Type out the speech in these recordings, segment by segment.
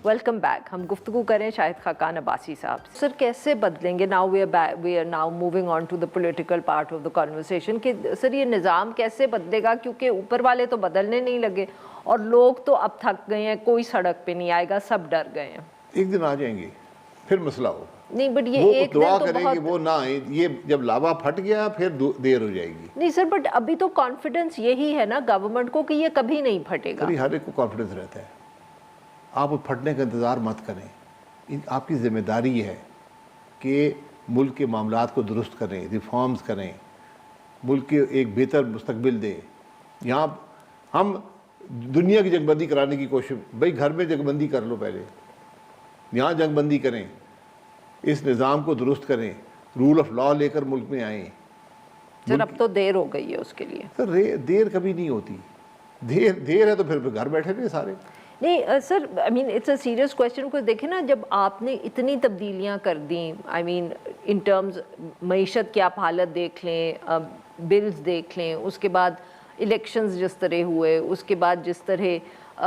Welcome back. ہم گفتگو کریں شاہد خاقان عباسی صاحب. سر کیسے بدلیں گے؟ We are now moving on to the political part of the conversation کہ سر یہ نظام کیسے بدلے گا، کیونکہ اوپر والے تو بدلنے نہیں لگے اور لوگ تو اب تھک گئے ہیں، کوئی سڑک پہ نہیں آئے گا، سب ڈر گئے ہیں. ایک دن آ جائیں گے پھر مسئلہ ہوگا. نہیں بٹ یہ وہ ایک دعا دن تو کریں کہ وہ نہ آئیں. یہ جب لاوا پھٹ گیا پھر دیر ہو جائے گی. نہیں سر، بٹ ابھی تو کانفیڈنس یہی ہے نا گورنمنٹ کو کہ یہ کبھی نہیں پھٹے گا. ہر ایک کو کانفیڈنس رہتا ہے. آپ پھٹنے کا انتظار مت کریں. آپ کی ذمہ داری ہے کہ ملک کے معاملات کو درست کریں، ریفارمز کریں، ملک کے ایک بہتر مستقبل دیں. یہاں ہم دنیا کی جنگ بندی کرانے کی کوشش، بھائی گھر میں جنگ بندی کر لو پہلے، یہاں جنگ بندی کریں، اس نظام کو درست کریں، رول آف لا لے کر ملک میں آئیں. سر اب تو دیر ہو گئی ہے اس کے لیے. سر دیر کبھی نہیں ہوتی. دیر ہے تو پھر گھر بیٹھے رہے سارے. نہیں sir, I mean it's a serious question. کو دیکھیں نا، جب آپ نے اتنی تبدیلیاں کر دیں، آئی مین ان ٹرمز معیشت کی آپ حالت دیکھ لیں، بلز دیکھ لیں، اس کے بعد الیکشنز جس طرح ہوئے، اس کے بعد جس طرح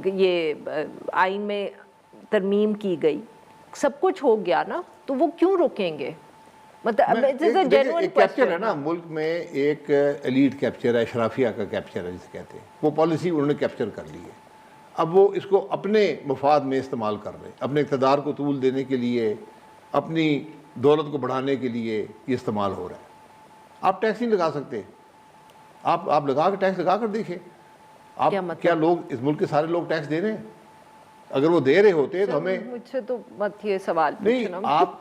یہ آئین میں ترمیم کی گئی، سب کچھ ہو گیا نا، تو وہ کیوں روکیں گے؟ مطلب ایک کیپچر ہے نا ملک میں، ایک ایلیٹ کیپچر ہے، اشرافیہ کا کیپچر ہے جسے کہتے ہیں. وہ پالیسی انہوں نے کیپچر کر لی ہے. اب وہ اس کو اپنے مفاد میں استعمال کر رہے ہیں، اپنے اقتدار کو طول دینے کے لیے، اپنی دولت کو بڑھانے کے لیے یہ استعمال ہو رہا ہے. آپ ٹیکس نہیں لگا سکتے. آپ لگا کے ٹیکس لگا کر دیکھیں. آپ کیا لوگ اس ملک کے سارے لوگ ٹیکس دے رہے ہیں؟ اگر وہ دے رہے ہوتے تو ہمیں، مجھ سے تو مت یہ سوال نہیں، آپ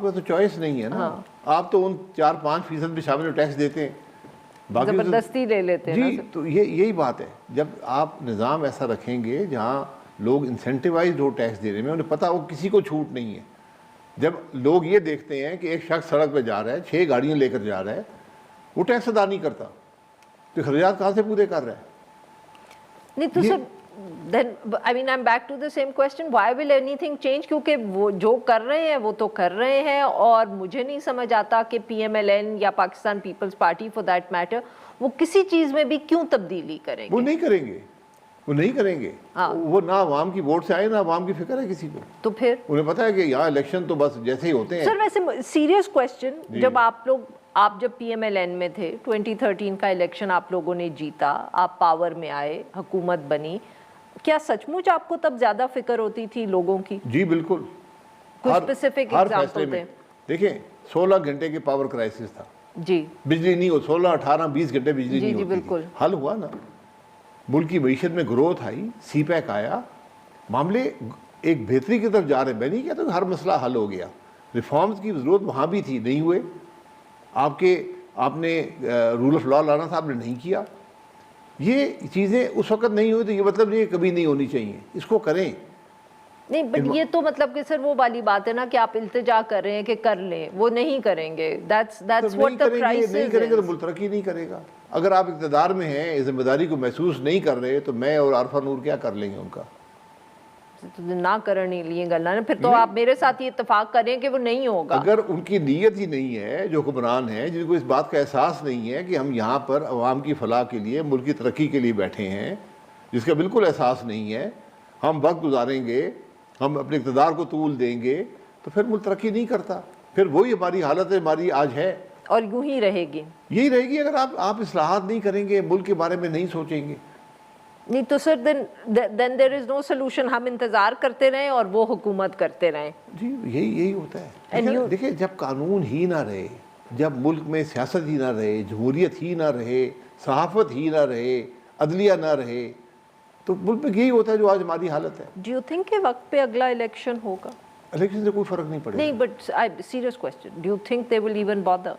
کا تو چوائس نہیں ہے نا. آپ تو ان 4-5% بھی شامل ٹیکس دیتے ہیں، زبردستی لے لیتے ہیں. جی تو یہی بات ہے. جب آپ نظام ایسا رکھیں گے جہاں لوگ انسینٹیوائزڈ ہو ٹیکس دینے میں، انہیں پتہ ہو کسی کو چھوٹ نہیں ہے. جب لوگ یہ دیکھتے ہیں کہ ایک شخص سڑک پہ جا رہا ہے، 6 گاڑیاں لے کر جا رہا ہے، وہ ٹیکس ادا نہیں کرتا، تو خرچات کہاں سے پورے کر رہا ہے؟ نہیں تو سر then I mean I'm back to the same question, why will anything change؟ کیونکہ وہ جو کر رہے ہیں وہ تو کر رہے ہیں، اور مجھے نہیں سمجھ آتا کہ پی ایم ایل این یا Pakistan Peoples Party for that matter وہ کسی چیز میں بھی کیوں تبدیلی کریں گے. وہ نہیں کریں گے. وہ نہیں کریں گے. وہ نہ عوام کی ووٹ سے آئے، نہ عوام کی فکر ہے کسی کو. تو پھر انہیں پتا ہے کہ یہاں الیکشن تو بس جیسے ہی ہوتے ہیں. سر ویسے سیریس کویسچن، جب آپ جب پی ایم ایل این میں تھے، 2013 کا الیکشن آپ لوگوں نے جیتا، آپ پاور میں آئے، حکومت بنی، کیا سچ مچ آپ کو تب زیادہ فکر ہوتی تھی لوگوں کی؟ جی بالکل. کچھ اسپیسیفک ایگزامپل دیں. دیکھیں 16 گھنٹے کے پاور کرائسس تھا. جی بجلی نہیں ہو، 16 18 20 گھنٹے بجلی نہیں ہوتی. بالکل حل ہوا نا. ملک کی معیشت میں گروتھ آئی، سی پیک آیا، معاملے ایک بہتری کی طرف جا رہے ہیں. میں نہیں کہتا کہ ہر مسئلہ حل ہو گیا. ریفارمز کی ضرورت وہاں بھی تھی، نہیں ہوئے. آپ نے رول آف لا لانا تھا، آپ نے نہیں کیا. یہ چیزیں اس وقت نہیں ہوئی تو یہ مطلب نہیں کبھی نہیں ہونی چاہیے. اس کو کریں. نہیں بٹ یہ تو مطلب کہ سر وہ والی بات ہے نا کہ آپ التجا کر رہے ہیں کہ کر لیں، وہ نہیں کریں گے. that's what the crisis نہیں کریں گے تو is. ملک ترقی نہیں کرے گا. اگر آپ اقتدار میں ہیں، اس ذمہ داری کو محسوس نہیں کر رہے، تو میں اور عارفہ نور کیا کر لیں گے ان کا؟ نہ کرنے لیے گلنا، پھر تو آپ میرے ساتھ یہ اتفاق کریں کہ وہ نہیں ہوگا. اگر ان کی نیت ہی نہیں ہے، جو حکمران ہیں جن کو اس بات کا احساس نہیں ہے کہ ہم یہاں پر عوام کی فلاح کے لیے، ملک کی ترقی کے لیے بیٹھے ہیں، جس کا بالکل احساس نہیں ہے، ہم وقت گزاریں گے، ہم اپنے اقتدار کو طول دیں گے، تو پھر ملک ترقی نہیں کرتا. پھر وہی ہماری حالت ہماری آج ہے اور یوں ہی رہے گی. یہی رہے گی اگر آپ اصلاحات نہیں کریں گے، ملک کے بارے میں نہیں سوچیں گے. نہیں تو سر then there is no solution. ہم انتظار کرتے رہیں اور وہ حکومت کرتے رہیں. جی یہی ہوتا ہے. دیکھیں جب قانون ہی نہ رہے، جب ملک میں سیاست ہی نہ رہے، جمہوریت ہی نہ رہے، صحافت ہی نہ رہے، عدلیہ نہ رہے، تو ملک میں یہی ہوتا ہے جو آج ہماری حالت ہے. Do you think کہ وقت پہ اگلا الیکشن ہوگا؟ الیکشن سے کوئی فرق نہیں پڑے گا. نہیں but serious question, do you think they will even bother؟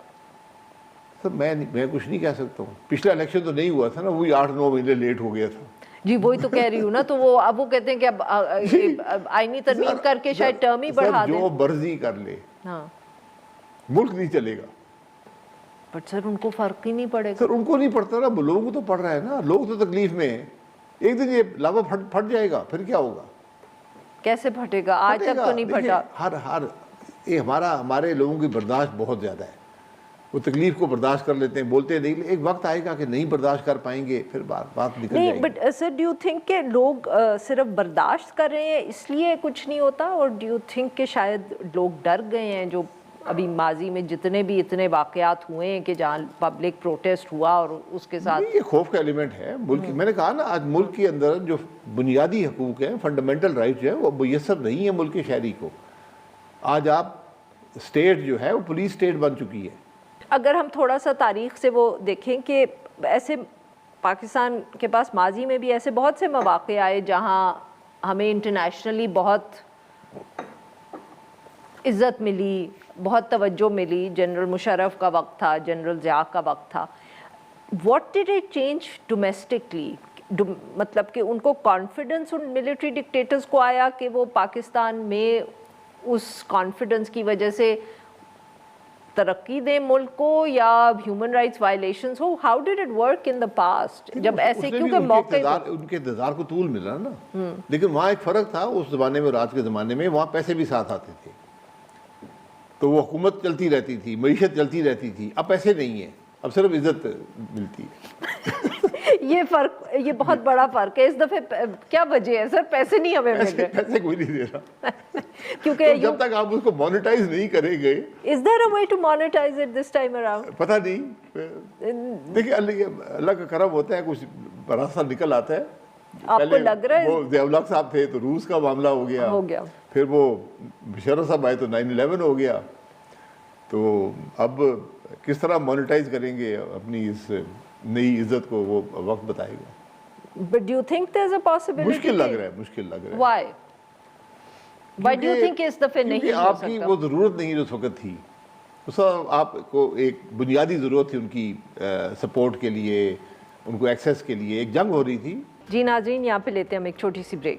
سر میں کچھ نہیں کہہ سکتا ہوں. پچھلا الیکشن تو نہیں ہوا تھا نا، وہی 8-9 مہینے لیٹ ہو گیا تھا. جی وہی تو کہہ رہی ہوں نا. تو وہ کہتے ہیں کہ اب آئینی ترمیم کر کے شاید ٹرم ہی بڑھا دیں. جو مرضی کر لے، ہاں ملک نہیں چلے گا. بٹ سر ان کو فرق ہی نہیں پڑے گا. سر ان کو نہیں پڑتا نا، لوگوں کو تو پڑ رہا ہے نا. لوگ تو تکلیف میں ہیں. ایک دن یہ لاوا پھٹ جائے گا، پھر کیا ہوگا؟ کیسے پھٹے گا؟ آج تک تو نہیں پھٹا. ہمارے لوگوں کی برداشت بہت زیادہ ہے. وہ تکلیف کو برداشت کر لیتے ہیں, بولتے نہیں, ایک وقت آئے گا کہ نہیں برداشت کر پائیں گے, پھر بات نکل جائے نہیں. گی. But sir do you think کہ لوگ صرف برداشت کر رہے ہیں اس لیے کچھ نہیں ہوتا, اور ڈو یو تھنک کہ شاید لوگ ڈر گئے ہیں, جو ابھی ماضی میں جتنے بھی اتنے واقعات ہوئے ہیں کہ جہاں پبلک پروٹیسٹ ہوا اور اس کے ساتھ یہ خوف کا ایلیمنٹ ہے ملک. میں نے کہا نا, آج ملک کے اندر جو بنیادی حقوق ہیں, فنڈامنٹل رائٹ جو ہیں, وہ میسر نہیں ہے ملک کے شہری کو. آج آپ اسٹیٹ جو ہے وہ پولیس اسٹیٹ بن چکی ہے. اگر ہم تھوڑا سا تاریخ سے وہ دیکھیں کہ ایسے پاکستان کے پاس ماضی میں بھی ایسے بہت سے مواقع آئے جہاں ہمیں انٹرنیشنلی بہت عزت ملی, بہت توجہ ملی. جنرل مشرف کا وقت تھا, جنرل ضیاء کا وقت تھا. What did it change domestically, مطلب کہ ان کو کانفیڈنس ان ملٹری ڈکٹیٹرز کو آیا کہ وہ پاکستان میں اس کانفیڈنس کی وجہ سے ترقی دیں ملک کو, یا human rights violations who? How did it work in the past جب ایسے, کیونکہ موقع ان کے انتظار کو طول ملا نا. لیکن وہاں ایک فرق تھا اس زمانے میں اور آج کے زمانے میں, وہاں پیسے بھی ساتھ آتے تھے تو وہ حکومت چلتی رہتی تھی, معیشت چلتی رہتی تھی. اب پیسے نہیں ہیں, اب صرف عزت ملتی ہے. یہ فرق, یہ بہت بڑا فرق ہے. اس دفعہ کیا وجہ ہے سر؟ پیسے نہیں ہمیں مل رہے. پیسے کوئی نہیں دے رہا, کیونکہ جب تک آپ اس کو مانیٹائز نہیں کریں گے. Is there a way to monetize it this time around? پتہ نہیں, دیکھیں اللہ کا کرم ہوتا ہے, کچھ راستہ نکل آتا ہے. آپ کو لگ رہا ہے وہ ضیاء الحق صاحب تھے تو روس کا معاملہ ہو گیا, پھر وہ مشرف صاحب آئے تو 9/11 ہو گیا. تو اب کس طرح مانیٹائز کریں گے اپنی اس نئی عزت کو, وہ وقت بتائے گا. But do you think there's a possibility? مشکل لگ رہا ہے, مشکل لگ رہا ہے. Why? Why do you think اس دفعہ نہیں ہو آپ کی سکتا؟ وہ ضرورت نہیں جو اس وقت تھی. اس وقت آپ کو ایک بنیادی ضرورت تھی ان کی سپورٹ کے لیے, ان کو ایکسیس کے لیے. ایک جنگ ہو رہی تھی. جی ناظرین, یہاں پہ لیتے ہیں ہم ایک چھوٹی سی بریک.